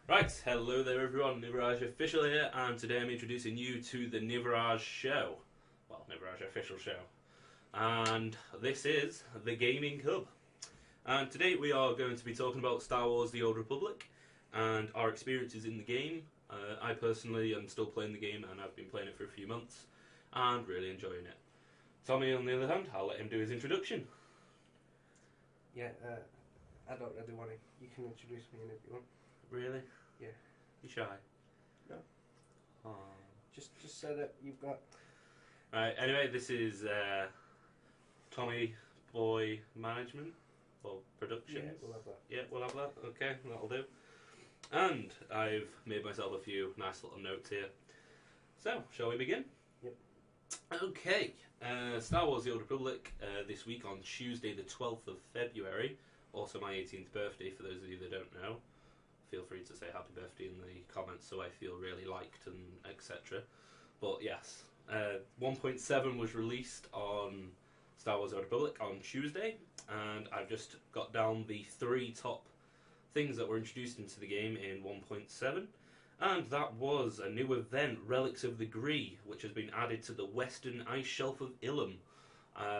Right, hello there everyone, Nivorage Official here, and today I'm introducing you to the Nivorage Show. Well, Nivorage Official Show. And this is the Gaming Hub. And today we are going to be talking about Star Wars The Old Republic and our experiences in the game. I personally am still playing the game, and I've been playing it for a few months and really enjoying it. Tommy, on the other hand, I'll let him do his introduction. Yeah, I don't really want to. You can introduce me if you want. Really? Yeah. You shy? No. Aww. Just so that you've got... Right, anyway, this is Tommy Boy Management, or Productions. Yeah, we'll have that. Yeah, we'll have that. Okay, that'll do. And I've made myself a few nice little notes here. So, shall we begin? Yep. Okay, Star Wars The Old Republic, this week on Tuesday the 12th of February, also my 18th birthday for those of you that don't know. Feel free to say happy birthday in the comments so I feel really liked and etc. But yes, 1.7 was released on Star Wars The Old Republic on Tuesday, and I've just got down the 3 top things that were introduced into the game in 1.7, and that was a new event, Relics of the Gree, which has been added to the Western Ice Shelf of Ilum.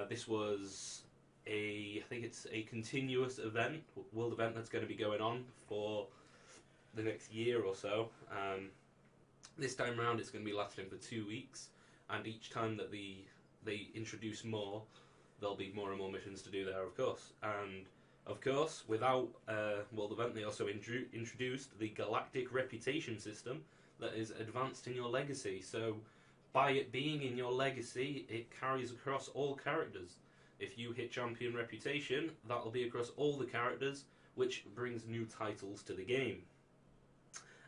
This was I think it's a continuous event, world event that's going to be going on for the next year or so. This time around it's going to be lasting for 2 weeks, and each time that they introduce more, there'll be more and more missions to do there, of course. And of course, without world event, they also introduced the Galactic reputation system that is advanced in your legacy. So by it being in your legacy, it carries across all characters. If you hit champion reputation, that'll be across all the characters, which brings new titles to the game.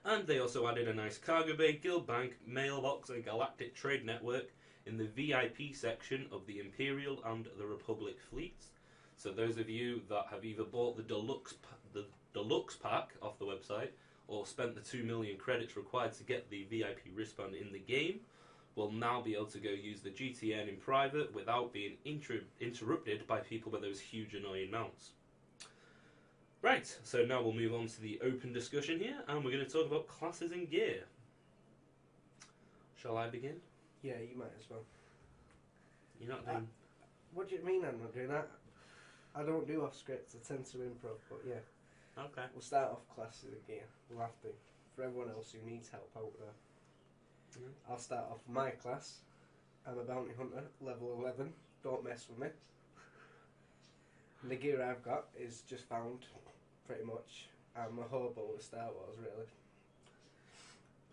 And they also added a nice cargo bay, guild bank, mailbox and galactic trade network in the VIP section of the Imperial and the Republic fleets. So those of you that have either bought the deluxe pack off the website or spent the 2 million credits required to get the VIP wristband in the game will now be able to go use the GTN in private without being interrupted by people with those huge annoying mounts. Right, so now we'll move on to the open discussion here, and we're going to talk about classes and gear. Shall I begin? Yeah, you might as well. You're not doing... What do you mean I'm not doing that? I don't do off scripts, I tend to improv, but yeah. Okay. We'll start off classes again. We'll have to. For everyone else who needs help out there. Mm-hmm. I'll start off my class. I'm a bounty hunter, level 11. Don't mess with me. And the gear I've got is just found, pretty much. I'm a hobo with Star Wars, really.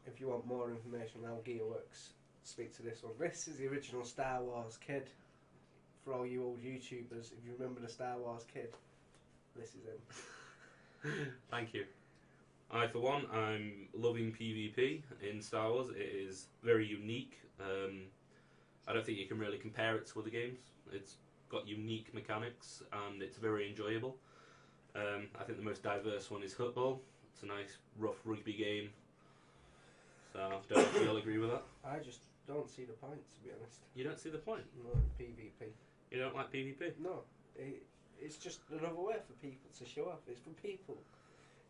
If you want more information on how gear works, speak to this one. This is the original Star Wars kid. For all you old YouTubers, if you remember the Star Wars kid, this is him. Thank you. I, for one, I'm loving PvP in Star Wars. It is very unique. I don't think you can really compare it to other games. It's got unique mechanics and it's very enjoyable. I think the most diverse one is Football. It's a nice, rough rugby game. So, don't know if you all agree with that. I just don't see the point, to be honest. You don't see the point? No, PvP. You don't like PvP? No, it's just another way for people to show off. It's for people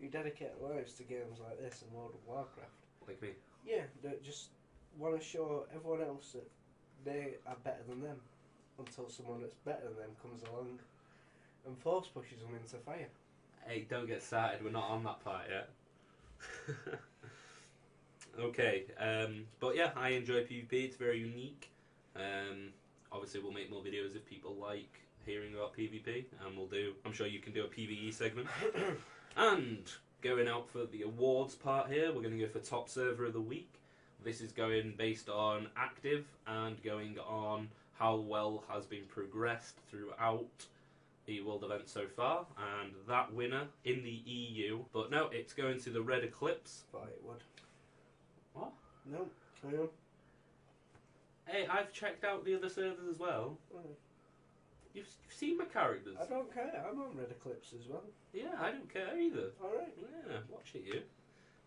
who dedicate lives to games like this and World of Warcraft. Like me? Yeah, that just want to show everyone else that they are better than them until someone that's better than them comes along and force pushes them into fire. Hey, don't get started. We're not on that part yet. Okay, but yeah, I enjoy PvP. It's very unique. Obviously, we'll make more videos if people like hearing about PvP, and we'll do. I'm sure you can do a PvE segment. And going out for the awards part here, we're going to go for top server of the week. This is going based on active and going on how well has been progressed throughout the world event so far, and that winner in the EU. But no, it's going to the Red Eclipse. Thought it would. What? No, carry on. Hey, I've checked out the other servers as well. You've seen my characters. I don't care. I'm on Red Eclipse as well. Yeah, I don't care either. Alright. Yeah, watch it, you.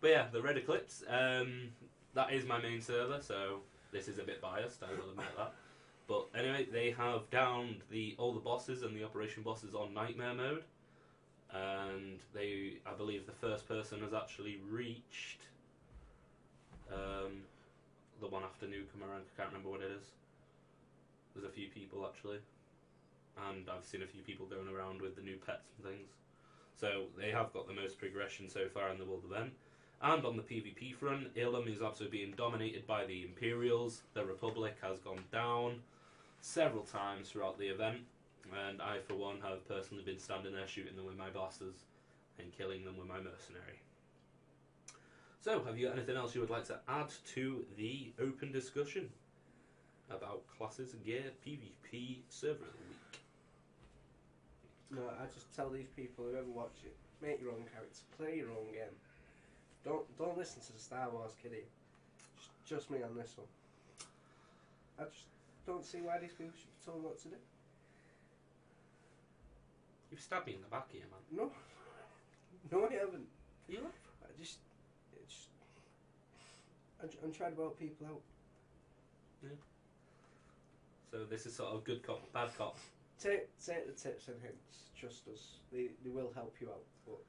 But yeah, the Red Eclipse, that is my main server, so this is a bit biased, I will admit that. But anyway, tonight they have downed all the bosses and the operation bosses on nightmare mode, and I believe the first person has actually reached the one after Newcomer. I can't remember what it is. There's a few people actually, and I've seen a few people going around with the new pets and things. So they have got the most progression so far in the world event. And on the PvP front, Ilum is absolutely being dominated by the Imperials. The Republic has gone down several times throughout the event, and I for one have personally been standing there shooting them with my blasters and killing them with my mercenary. So, have you got anything else you would like to add to the open discussion about classes, gear, PvP, server of the week? No, I just tell these people who ever watch it, make your own character, play your own game. Don't listen to the Star Wars kiddie. Just me on this one. I just don't see why these people should be told what to do. You've stabbed me in the back here, man. No, I haven't. You have? I'm trying to help people out. Yeah. So this is sort of good cop, bad cop. Take the tips and hints. Trust us. They will help you out. But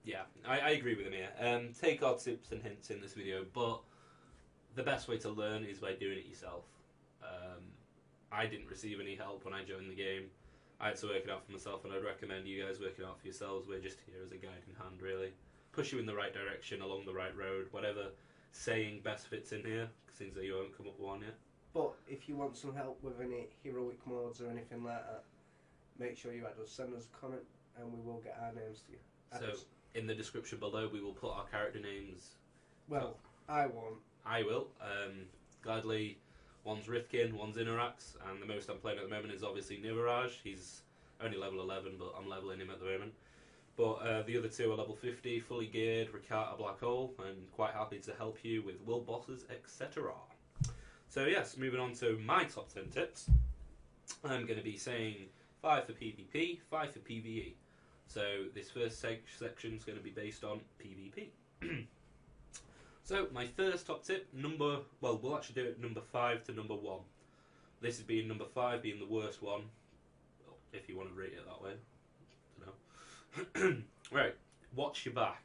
yeah, I agree with him here. Take our tips and hints in this video, but the best way to learn is by doing it yourself. I didn't receive any help when I joined the game. I had to work it out for myself, and I'd recommend you guys work it out for yourselves. We're just here as a guiding hand, really. Push you in the right direction, along the right road, whatever saying best fits in here, since you won't come up with one yet. But if you want some help with any heroic modes or anything like that, make sure you add us. Send us a comment, and we will get our names to you. So, in the description below, we will put our character names. Well, I won't. I will. Gladly, one's Rythcyn, one's Inorax, and the most I'm playing at the moment is obviously Nivorage. He's only level 11, but I'm leveling him at the moment. But the other two are level 50, fully geared, Ricata Black Hole, and quite happy to help you with world bosses, etc. So yes, moving on to my top 10 tips. I'm going to be saying 5 for PvP, 5 for PvE. So this first section is going to be based on PvP. So my first top tip, we'll actually do it number 5 to number 1. This is being number 5 being the worst one, if you want to rate it that way. Right, watch your back.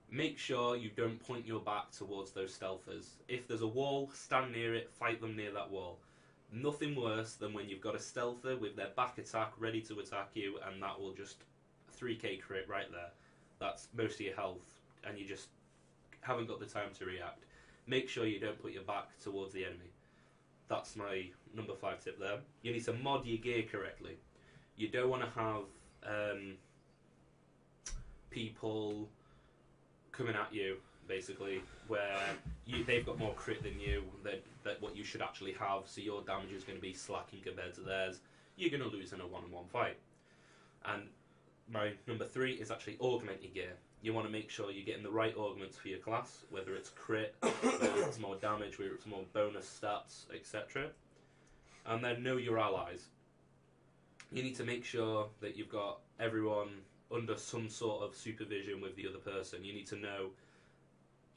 Make sure you don't point your back towards those stealthers. If there's a wall, stand near it, fight them near that wall. Nothing worse than when you've got a stealther with their back attack ready to attack you, and that will just 3k crit right there. That's most of your health, and you just haven't got the time to react. Make sure you don't put your back towards the enemy. That's my number 5 tip there. You need to mod your gear correctly. You don't want to have people coming at you, basically, where they've got more crit than you, that what you should actually have, so your damage is going to be slacking compared to theirs. You're going to lose in a one-on-one fight. And my number 3 is actually augment your gear. You want to make sure you're getting the right augments for your class, whether it's crit, whether it's more damage, whether it's more bonus stats, etc. And then know your allies. You need to make sure that you've got everyone under some sort of supervision with the other person. You need to know,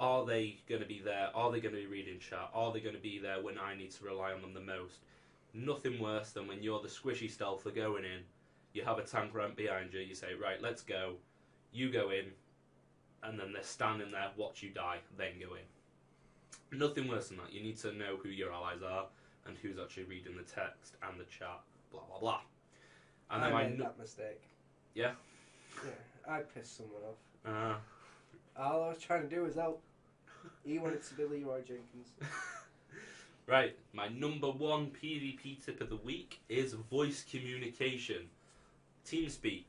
are they going to be there? Are they going to be reading chat? Are they going to be there when I need to rely on them the most? Nothing worse than when you're the squishy stealther going in, you have a tank ramp behind you, you say, right, let's go. You go in, and then they're standing there, watch you die, then go in. Nothing worse than that. You need to know who your allies are and who's actually reading the text and the chat, blah, blah, blah. And I made that mistake. Yeah? Yeah, I pissed someone off. All I was trying to do was help. He wanted to be Leroy Jenkins. Right, my number 1 PvP tip of the week is voice communication. TeamSpeak.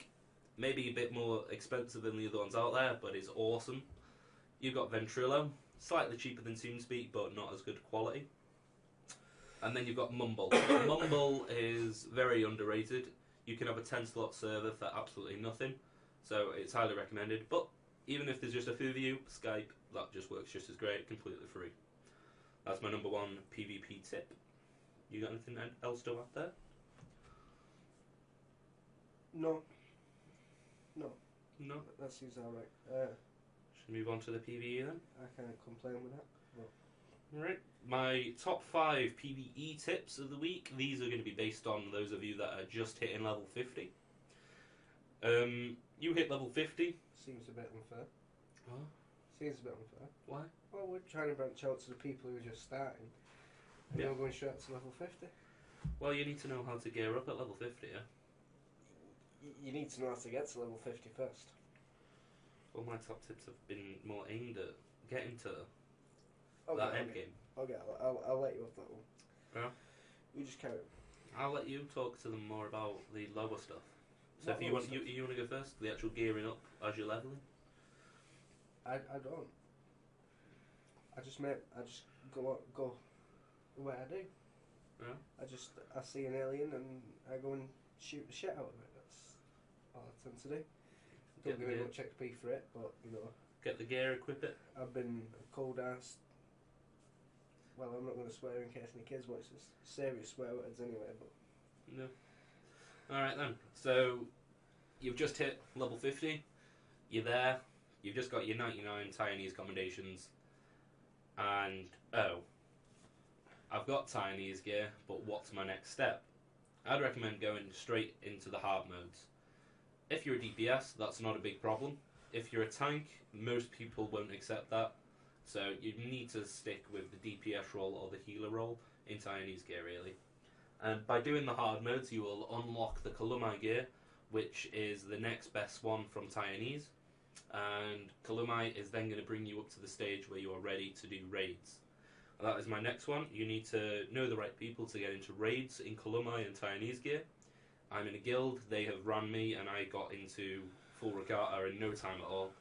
Maybe a bit more expensive than the other ones out there, but it's awesome. You've got Ventrilo, slightly cheaper than TeamSpeak, but not as good quality. And then you've got Mumble. Mumble is very underrated. You can have a 10-slot server for absolutely nothing, so it's highly recommended. But even if there's just a few of you, Skype, that just works just as great, completely free. That's my number 1 PvP tip. You got anything else to add there? No. No? That seems alright. Should we move on to the PvE then? I can't complain with that. Right. my top 5 PvE tips of the week. These are going to be based on those of you that are just hitting level 50. You hit level 50. Seems a bit unfair. What? Seems a bit unfair. Why? Well, we're trying to branch out to the people who are just starting. And you're going straight to level 50. Well, you need to know how to gear up at level 50, yeah? You need to know how to get to level 50 first. Well, my top tips have been more aimed at getting to Okay, that end game. Okay, I'll let you off that one. Yeah? You just carry on. I'll let you talk to them more about the lower stuff. So What if you lower want, stuff? you want to go first? The actual gearing up as you're leveling? I don't. I just go the way I do. Yeah? I see an alien and I go and shoot the shit out of it. That's all I tend to do. Don't give me much XP for it, but you know. Get the gear, equip it. I've been a cold ass. Well, I'm not going to swear in case any kids watch this. Serious swear words anyway, but. No. Alright then. So, you've just hit level 50. You're there. You've just got your 99 Taiwanese commendations. And, oh. I've got Taiwanese gear, but what's my next step? I'd recommend going straight into the hard modes. If you're a DPS, that's not a big problem. If you're a tank, most people won't accept that. So you need to stick with the DPS role or the healer role in Taiwanese gear, really. And by doing the hard modes, you will unlock the Kalumai gear, which is the next best one from Taiwanese. And Kalumai is then going to bring you up to the stage where you are ready to do raids. And that is my next one. You need to know the right people to get into raids in Kalumai and Taiwanese gear. I'm in a guild, they have run me, and I got into full regatta in no time at all.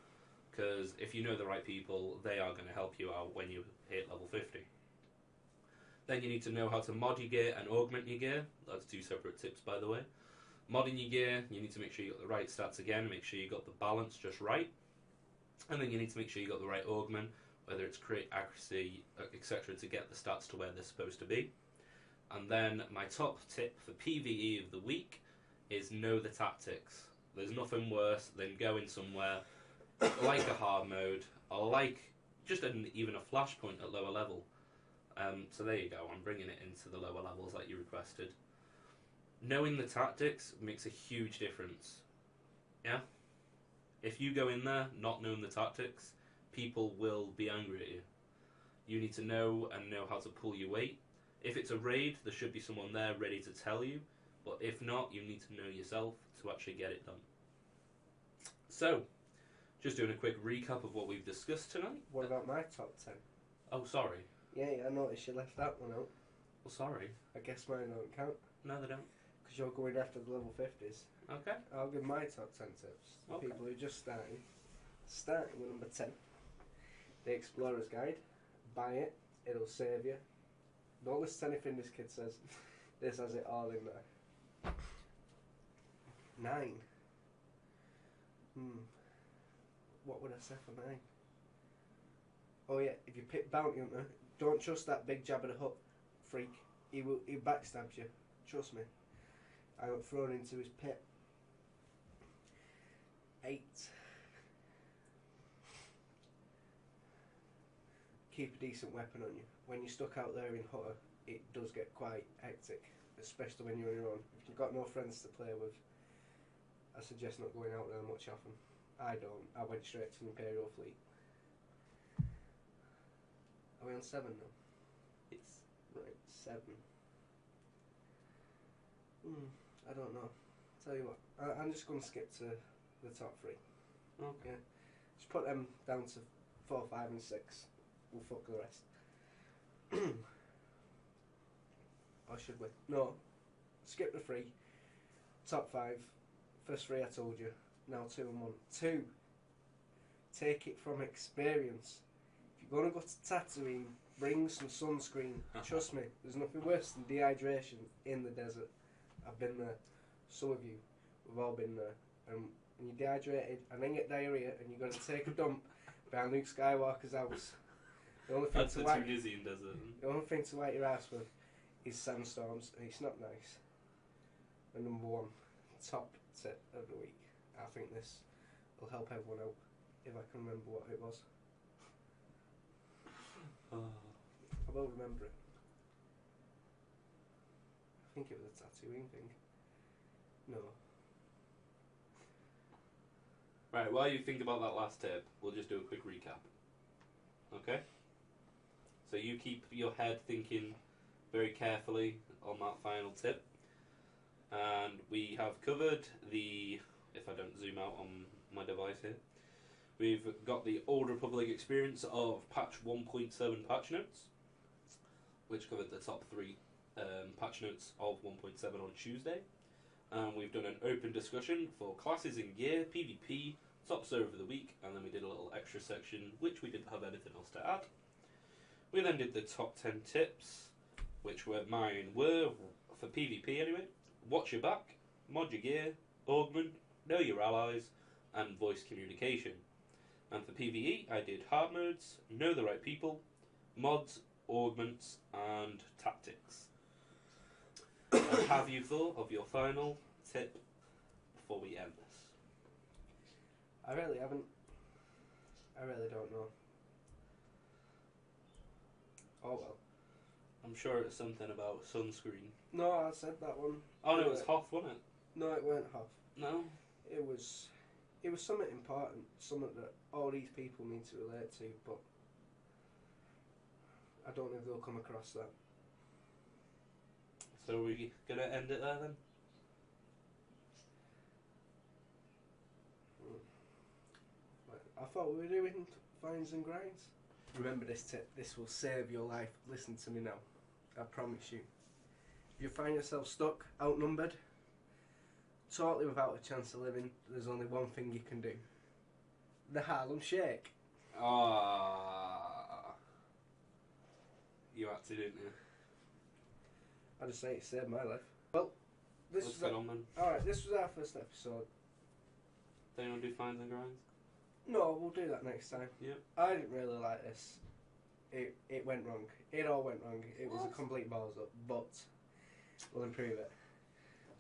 Because if you know the right people, they are going to help you out when you hit level 50. Then you need to know how to mod your gear and augment your gear. That's 2 separate tips, by the way. Modding your gear, you need to make sure you got the right stats again, make sure you got the balance just right. And then you need to make sure you got the right augment, whether it's crit, accuracy, etc., to get the stats to where they're supposed to be. And then my top tip for PvE of the week is know the tactics. There's nothing worse than going somewhere like a hard mode, or like just even a flashpoint at lower level. So there you go, I'm bringing it into the lower levels like you requested. Knowing the tactics makes a huge difference. Yeah? If you go in there not knowing the tactics, people will be angry at you. You need to know how to pull your weight. If it's a raid, there should be someone there ready to tell you, but if not, you need to know yourself to actually get it done. So, just doing a quick recap of what we've discussed tonight. What about my top 10? Oh, sorry. Yeah, I noticed you left that one out. Well, sorry. I guess mine don't count. No, they don't. Because you're going after the level 50s. Okay. I'll give my top 10 tips. The Okay. people who are just starting. Starting with number 10. The Explorer's Guide. Buy it. It'll save you. Don't listen to anything this kid says. This has it all in there. 9. What would I say for 9? Oh yeah, if you pick Bounty Hunter, don't trust that big Jabba the Hutt freak. He backstabs you. Trust me. I got thrown into his pit. 8. Keep a decent weapon on you. When you're stuck out there in Hutter, it does get quite hectic, especially when you're on your own. If you've got no friends to play with, I suggest not going out there much often. I don't. I went straight to the Imperial Fleet. Are we on 7 now? Yes. Right, 7. I don't know. Tell you what, I'm just going to skip to the top 3. Okay. Yeah. Just put them down to 4, 5 and 6. We'll fuck the rest. Or should we? No. Skip the 3. Top 5. First 3 I told you. Now 2 and 1. 2. Take it from experience. If you're going to go to Tatooine, bring some sunscreen. Trust me, there's nothing worse than dehydration in the desert. I've been there. So have you. We've all been there. And when you're dehydrated and then get diarrhea and you're going to take a dump behind Luke Skywalker's house. The only thing That's the Tunisian desert. The only thing to wipe your ass with is sandstorms, and it's not nice. And number 1, top tip of the week. I think this will help everyone out if I can remember what it was. I will remember it. I think it was a tattooing thing. No. Right, while you think about that last tip, we'll just do a quick recap. Okay? So you keep your head thinking very carefully on that final tip. And we have covered the, if I don't zoom out on my device here, we've got the Old Republic experience of patch 1.7 patch notes, which covered the top 3 patch notes of 1.7 on Tuesday. We've done an open discussion for classes and gear, PvP, tops over the week, and then we did a little extra section which we didn't have anything else to add. We then did the top 10 tips, which were mine were, for PvP anyway, watch your back, mod your gear, augment, know your allies, and voice communication. And for PvE, I did hard modes, know the right people, mods, augments, and tactics. And have you thought of your final tip before we end this? I really haven't. I really don't know. Oh well. I'm sure it's something about sunscreen. No, I said that one. Oh no, it was Hoth, wasn't it? No, it weren't Hoth. No? It was something important, something that all these people need to relate to, but I don't know if they'll come across that. So are we going to end it there then? I thought we were doing fines and grinds. Remember this tip, this will save your life. Listen to me now, I promise you. If you find yourself stuck, outnumbered, totally without a chance of living, there's only one thing you can do. The Harlem Shake. Ah, you had to, didn't you? I just say it saved my life. Well, this What's was going on then? alright, this was our first episode. Don't you want to do fines and grinds? No, we'll do that next time. Yep. I didn't really like this. It went wrong. It all went wrong. It was a complete balls up, but we'll improve it.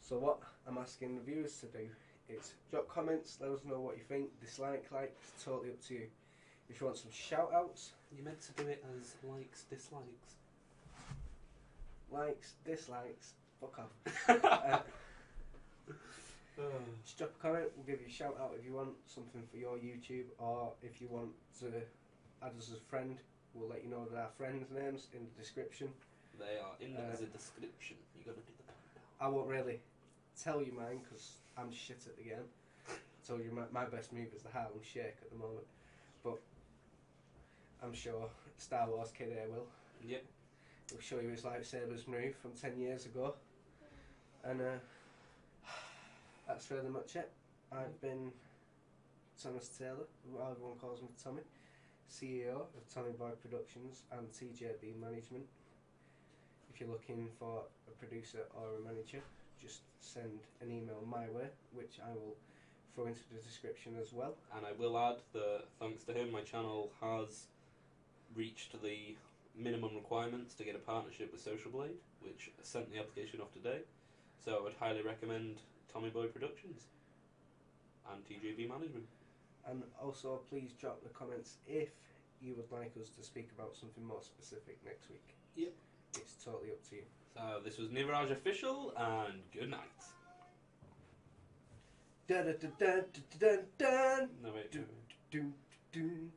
So what I'm asking the viewers to do is drop comments, let us know what you think, dislike, like, it's totally up to you. If you want some shout outs, You meant to do it as likes, dislikes. likes, dislikes, fuck off. Just drop a comment, we'll give you a shout out if you want something for your YouTube, or if you want to add us as a friend, we'll let you know that our friends' names in the description. They are in the description. You got to do the countdown. I won't really tell you mine because I'm shit at the game. I told you my best move is the Harlem Shake at the moment, but I'm sure Star Wars Kid here will. Yep. He'll show you his lightsabers move from 10 years ago, and that's really much it. I've been Thomas Taylor, who everyone calls me Tommy, CEO of Tommy Boy Productions and TJB Management. If you're looking for a producer or a manager, just send an email my way, which I will throw into the description as well. And I will add that thanks to him, my channel has reached the minimum requirements to get a partnership with Social Blade, which sent the application off today. So I would highly recommend Tommy Boy Productions and TJB Management. And also please drop the comments if you would like us to speak about something more specific next week. Yep. It's totally up to you. So this was Nivorage Official, and good night. Dun dun dun dun dun dun. No wait. Dun dun dun.